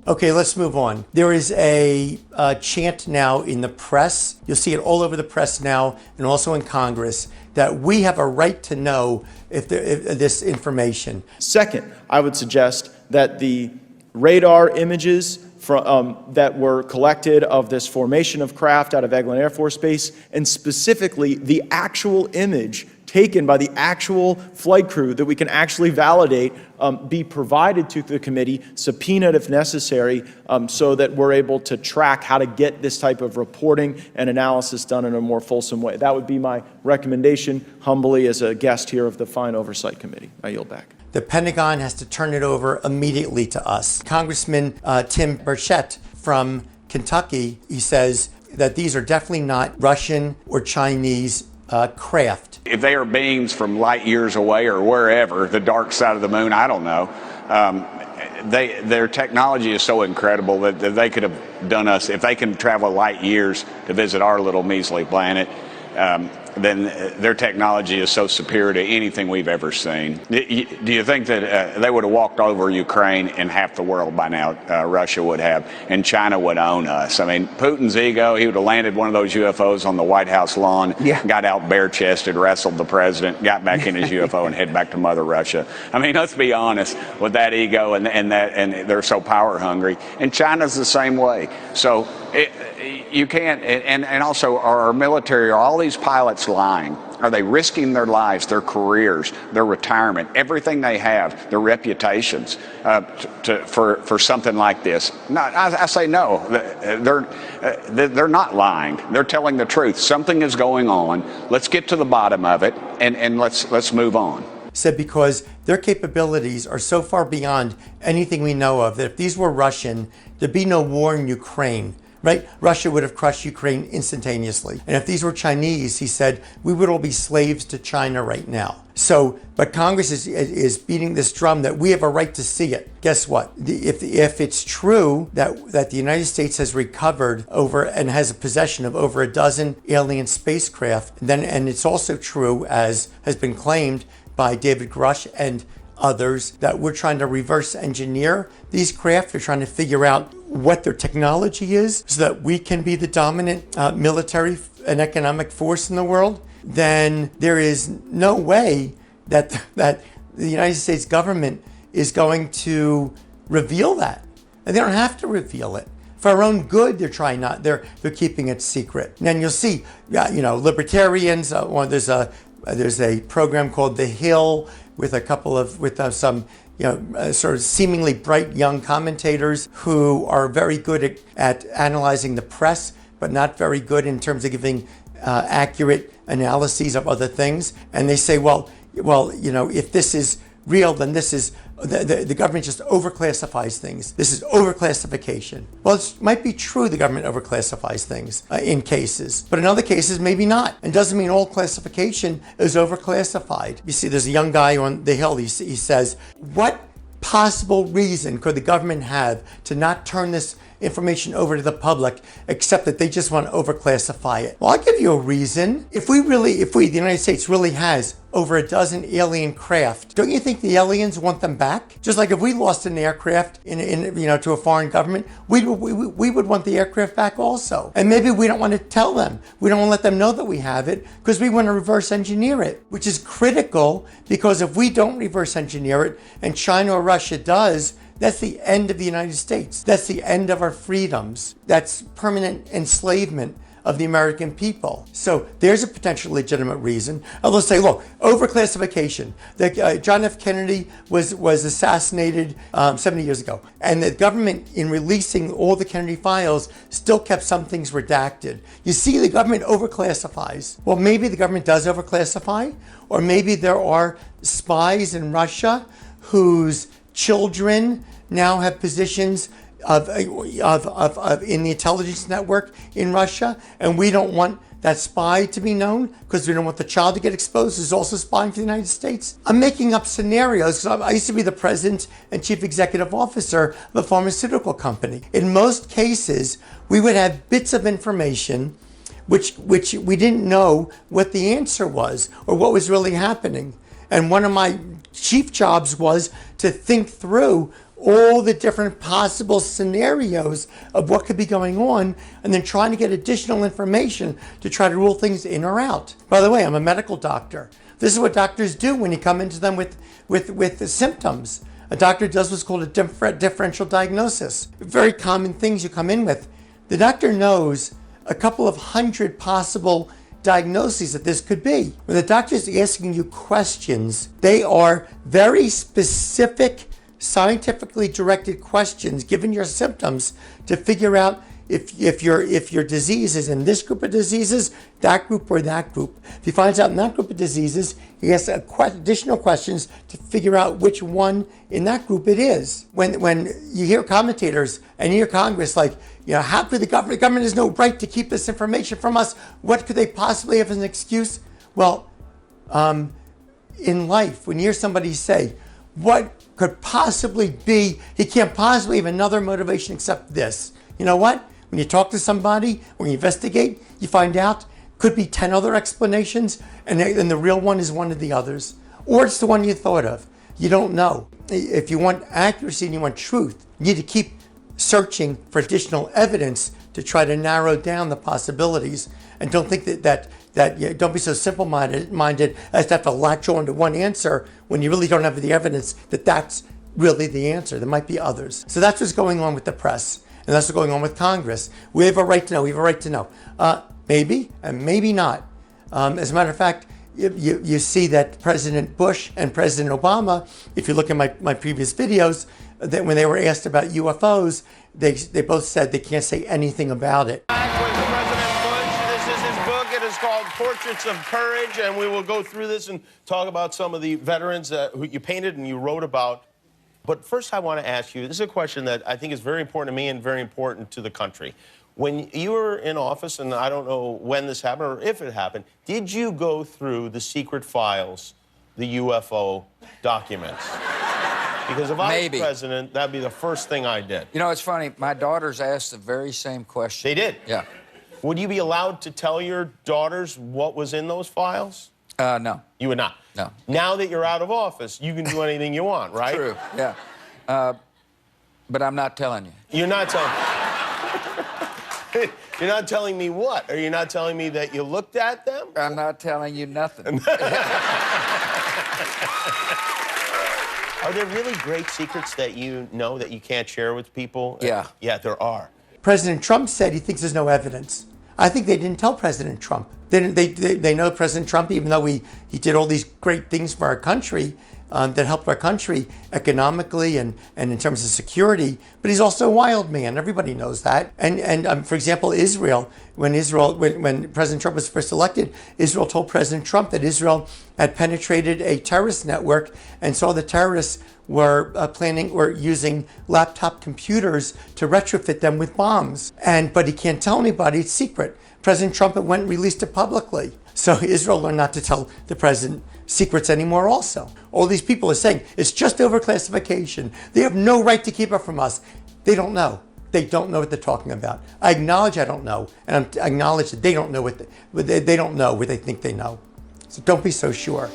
Okay, let's move on. There is a chant now in the press. You'll see it all over the press now and also in Congress that we have a right to know if this information. Second, I would suggest that the radar images that were collected of this formation of craft out of Eglin Air Force Base, and specifically the actual image taken by the actual flight crew that we can actually validate, be provided to the committee, subpoenaed if necessary, so that we're able to track how to get this type of reporting and analysis done in a more fulsome way. That would be my recommendation, humbly, as a guest here of the Fine Oversight Committee. I yield back. The Pentagon has to turn it over immediately to us. Congressman Tim Burchett from Kentucky, he says that these are definitely not Russian or Chinese craft. If they are beings from light years away or wherever, the dark side of the moon, I don't know. Their technology is so incredible that they could have done us, if they can travel light years to visit our little measly planet, then their technology is so superior to anything we've ever seen. Do you think that they would have walked over Ukraine and half the world by now, Russia would have, and China would own us? I mean, Putin's ego, he would have landed one of those UFOs on the White House lawn, got out bare-chested, wrestled the president, got back in his UFO and head back to Mother Russia. I mean, let's be honest, with that ego and they're so power hungry. And China's the same way. So you can't, and also our military, are all these pilots lying? Are they risking their lives, their careers, their retirement, everything they have, their reputations for something like this? No, I say no. They're not lying. They're telling the truth. Something is going on. Let's get to the bottom of it, and let's move on. Said because their capabilities are so far beyond anything we know of that if these were Russian, there'd be no war in Ukraine. Right? Russia would have crushed Ukraine instantaneously. And if these were Chinese, he said, we would all be slaves to China right now. So, but Congress is beating this drum that we have a right to see it. Guess what? If it's true that the United States has recovered over and has a possession of over a dozen alien spacecraft, then, and it's also true, as has been claimed by David Grusch and others, that we're trying to reverse engineer these craft. We're trying to figure out what their technology is so that we can be the dominant military and economic force in the world. Then there is no way that the United States government is going to reveal that. And they don't have to reveal it. For our own good, they're trying not. They're keeping it secret. And then you'll see, libertarians. There's a program called The Hill with some sort of seemingly bright young commentators who are very good at analyzing the press, but not very good in terms of giving accurate analyses of other things. And they say, well, if this is real, then this is the government just overclassifies things. This is overclassification. Well, it might be true the government overclassifies things in cases, but in other cases, maybe not. And doesn't mean all classification is overclassified. You see, there's a young guy on the Hill. He says, what possible reason could the government have to not turn this information over to the public, except that they just want to overclassify it? Well, I'll give you a reason. If the United States really has over a dozen alien craft, don't you think the aliens want them back? Just like if we lost an aircraft to a foreign government, we would want the aircraft back also. And maybe we don't want to tell them. We don't want to let them know that we have it because we want to reverse engineer it, which is critical, because if we don't reverse engineer it and China or Russia does, that's the end of the United States. That's the end of our freedoms. That's permanent enslavement of the American people. So there's a potential legitimate reason. Although say, look, overclassification. John F. Kennedy was assassinated 70 years ago. And the government, in releasing all the Kennedy files, still kept some things redacted. You see, the government overclassifies. Well, maybe the government does overclassify, or maybe there are spies in Russia whose children now have positions of in the intelligence network in Russia, and we don't want that spy to be known because we don't want the child to get exposed who's also spying for the United States. I'm making up scenarios because I used to be the president and chief executive officer of a pharmaceutical company. In most cases, we would have bits of information which we didn't know what the answer was or what was really happening. And one of my chief jobs was to think through all the different possible scenarios of what could be going on, and then trying to get additional information to try to rule things in or out. By the way, I'm a medical doctor. This is what doctors do when you come into them with the symptoms. A doctor does what's called a differential diagnosis. Very common things you come in with. The doctor knows a couple of hundred possible diagnoses that this could be. When the doctor is asking you questions, they are very specific, scientifically directed questions given your symptoms to figure out if your disease is in this group of diseases, that group, or that group. If he finds out in that group of diseases, he asks additional questions to figure out which one in that group it is. When you hear commentators and you hear Congress like, how could the government has no right to keep this information from us? What could they possibly have as an excuse? Well, in life, when you hear somebody say, what could possibly be, he can't possibly have another motivation except this. You know what? When you talk to somebody, when you investigate, you find out could be 10 other explanations, and the real one is one of the others. Or it's the one you thought of. You don't know. If you want accuracy and you want truth, you need to keep searching for additional evidence to try to narrow down the possibilities. And don't think don't be so simple-minded as to have to latch on to one answer when you really don't have the evidence that that's really the answer. There might be others. So that's what's going on with the press. And that's what's going on with Congress. We have a right to know. We have a right to know. Maybe, and maybe not. As a matter of fact, you see that President Bush and President Obama, if you look at my previous videos, that when they were asked about UFOs, they both said they can't say anything about it. President Bush, this is his book. It is called Portraits of Courage, and we will go through this and talk about some of the veterans who you painted and you wrote about. But first, I want to ask you, this is a question that I think is very important to me and very important to the country. When you were in office, and I don't know when this happened or if it happened, did you go through the secret files, the UFO documents? Because if I was president, that'd be the first thing I did. You know, it's funny. My daughters asked the very same question. They did? Yeah. Would you be allowed to tell your daughters what was in those files? No. You would not? No. Now that you're out of office, you can do anything you want, right? True, yeah. But I'm not telling you. You're not telling You're not telling me what? Are you not telling me that you looked at them? I'm not telling you nothing. Are there really great secrets that you know that you can't share with people? Yeah. Yeah, there are. President Trump said he thinks there's no evidence. I think they didn't tell President Trump. They know President Trump, even though he did all these great things for our country, that helped our country economically and in terms of security. But he's also a wild man. Everybody knows that. And for example, Israel, when President Trump was first elected, Israel told President Trump that Israel had penetrated a terrorist network and saw the terrorists were using laptop computers to retrofit them with bombs. But he can't tell anybody, it's secret. President Trump went and released it publicly. So Israel learned not to tell the president secrets anymore also. All these people are saying it's just overclassification. They have no right to keep it from us. They don't know. They don't know what they're talking about. I acknowledge I don't know, and I acknowledge that they don't know what they don't know what they think they know. So don't be so sure.